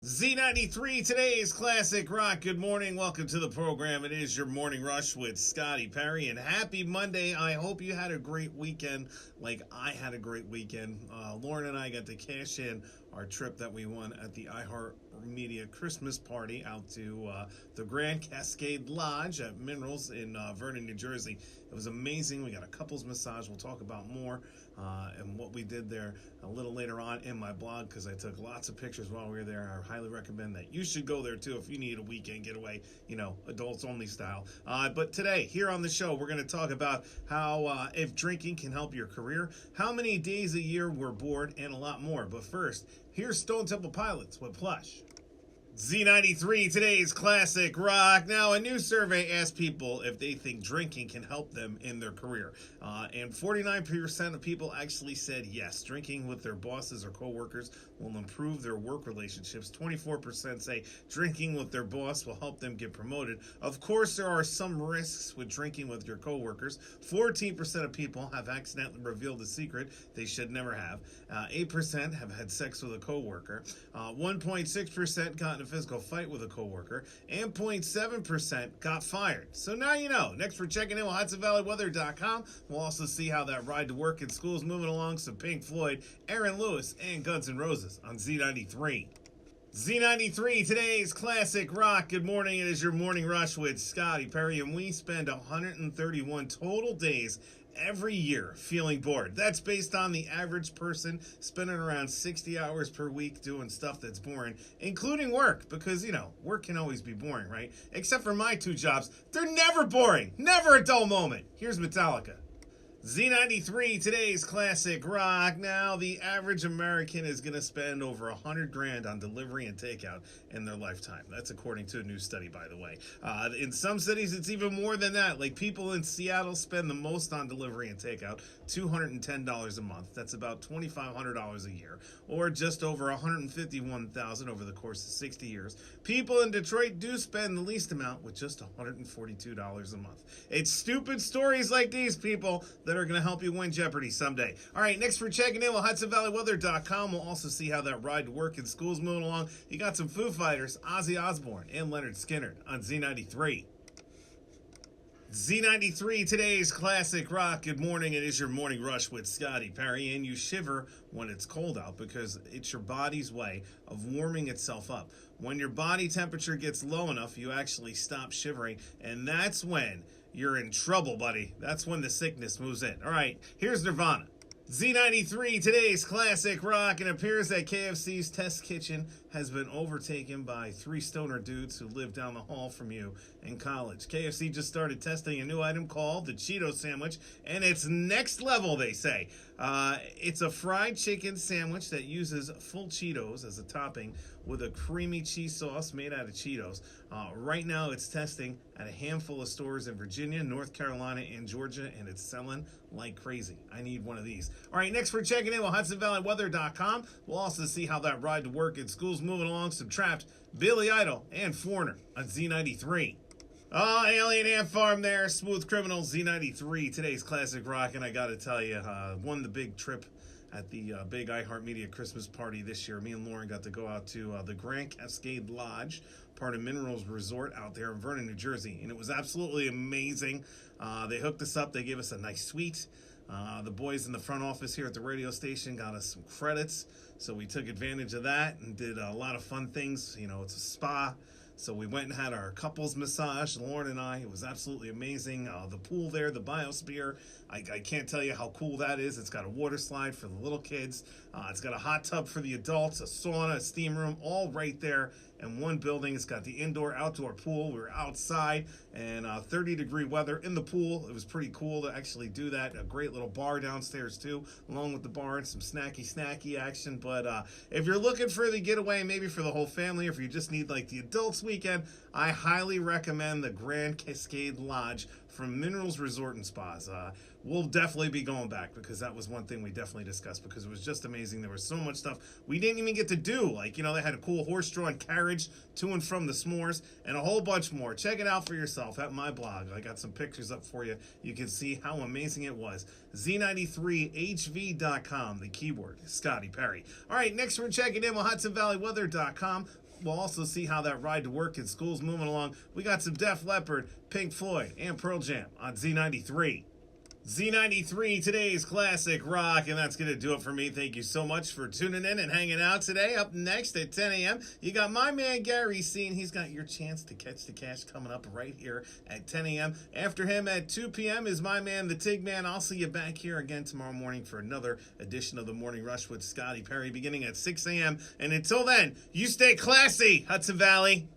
Z93, today's classic rock. Good morning. Welcome to the program. It is your morning rush with Scotty Perry, and happy Monday. I hope you had a great weekend like I had a great weekend. Lauren and I got to cash in our trip that we won at the iHeartMedia Christmas party out to the Grand Cascade Lodge at Minerals in Vernon, New Jersey. It was amazing. We got a couples massage. We'll talk about more and what we did there a little later on in my blog because I took lots of pictures while we were there. I highly recommend that you should go there too if you need a weekend getaway, adults only style. But today, here on the show, we're going to talk about how if drinking can help your career, how many days a year we're bored, and a lot more. But first, here's Stone Temple Pilots with Plush. Z93, today's classic rock. Now, a new survey asked people if they think drinking can help them in their career. And 49% of people actually said yes. Drinking with their bosses or coworkers will improve their work relationships. 24% say drinking with their boss will help them get promoted. Of course, there are some risks with drinking with your coworkers. 14% of people have accidentally revealed a secret they should never have. 8% have had sex with a coworker. 1.6% got in a physical fight with a coworker, and 0.7% got fired. So now you know. Next, we're checking in with HudsonValleyWeather.com. We'll also see how that ride to work in school is moving along. Some Pink Floyd, Aaron Lewis, and Guns N' Roses on Z93. Z93, today's classic rock. Good morning. It is your morning rush with Scotty Perry, and we spend 131 total days every year feeling bored. That's based on the average person spending around 60 hours per week doing stuff that's boring, including work, because, work can always be boring, right? Except for my two jobs. They're never boring. Never a dull moment. Here's Metallica. Z93, today's classic rock. Now, the average American is going to spend over $100,000 on delivery and takeout in their lifetime. That's according to a new study, by the way. In some cities, it's even more than that. Like, people in Seattle spend the most on delivery and takeout, $210 a month. That's about $2,500 a year, or just over $151,000 over the course of 60 years. People in Detroit do spend the least amount with just $142 a month. It's stupid stories like these, people, that are going to help you win Jeopardy someday. All right, next we're checking in with HudsonValleyWeather.com. We'll also see how that ride to work in school's moving along. You got some Foo Fighters, Ozzy Osbourne, and Leonard Skinner on Z93. Z93, today's classic rock. Good morning. It is your morning rush with Scotty Perry, and you shiver when it's cold out because it's your body's way of warming itself up. When your body temperature gets low enough, you actually stop shivering, and that's when you're in trouble, buddy. That's when the sickness moves in. All right, here's Nirvana. Z93, today's classic rock. It appears that KFC's test kitchen has been overtaken by three stoner dudes who live down the hall from you in college. KFC just started testing a new item called the Cheeto sandwich, and it's next level, they say. It's a fried chicken sandwich that uses full Cheetos as a topping with a creamy cheese sauce made out of Cheetos. Right now, it's testing at a handful of stores in Virginia, North Carolina, and Georgia, and it's selling like crazy. I need one of these. All right, next we're checking in with HudsonValleyWeather.com. We'll also see how that ride to work in school's moving along. Some Trapped, Billy Idol, and Foreigner on Z93. Oh, Alien Ant Farm there, Smooth Criminal, Z93, today's classic rock. And I got to tell you, won the big trip at the big iHeartMedia Christmas party this year. Me and Lauren got to go out to the Grand Cascade Lodge, part of Minerals Resort out there in Vernon, New Jersey. And it was absolutely amazing. They hooked us up. They gave us a nice suite. The boys in the front office here at the radio station got us some credits. So we took advantage of that and did a lot of fun things. It's a spa. So we went and had our couples massage, Lauren and I. It was absolutely amazing. The pool there, the Biosphere, I can't tell you how cool that is. It's got a water slide for the little kids. It's got a hot tub for the adults, a sauna, a steam room, all right there in one building. It's got the indoor-outdoor pool. We were outside and 30-degree weather in the pool. It was pretty cool to actually do that. A great little bar downstairs, too, along with the bar and some snacky action. But if you're looking for the getaway, maybe for the whole family, or if you just need, like, the adults weekend, I highly recommend the Grand Cascade Lodge from Minerals Resort and Spas. We'll definitely be going back because that was one thing we definitely discussed because it was just amazing. There was so much stuff we didn't even get to do. Like, they had a cool horse-drawn carriage to and from the s'mores and a whole bunch more. Check it out for yourself at my blog. I got some pictures up for you. You can see how amazing it was. Z93HV.com, the keyword, Scotty Perry. All right, next we're checking in with HudsonValleyWeather.com. we'll also see how that ride to work in school's moving along. We got some Def Leppard, Pink Floyd, and Pearl Jam on Z93. Z93, today's classic rock, and that's going to do it for me. Thank you so much for tuning in and hanging out today. Up next at 10 a.m., you got my man Gary C, and he's got your chance to catch the cash coming up right here at 10 a.m. After him at 2 p.m. is my man, the Tig Man. I'll see you back here again tomorrow morning for another edition of the Morning Rush with Scotty Perry beginning at 6 a.m. And until then, you stay classy, Hudson Valley.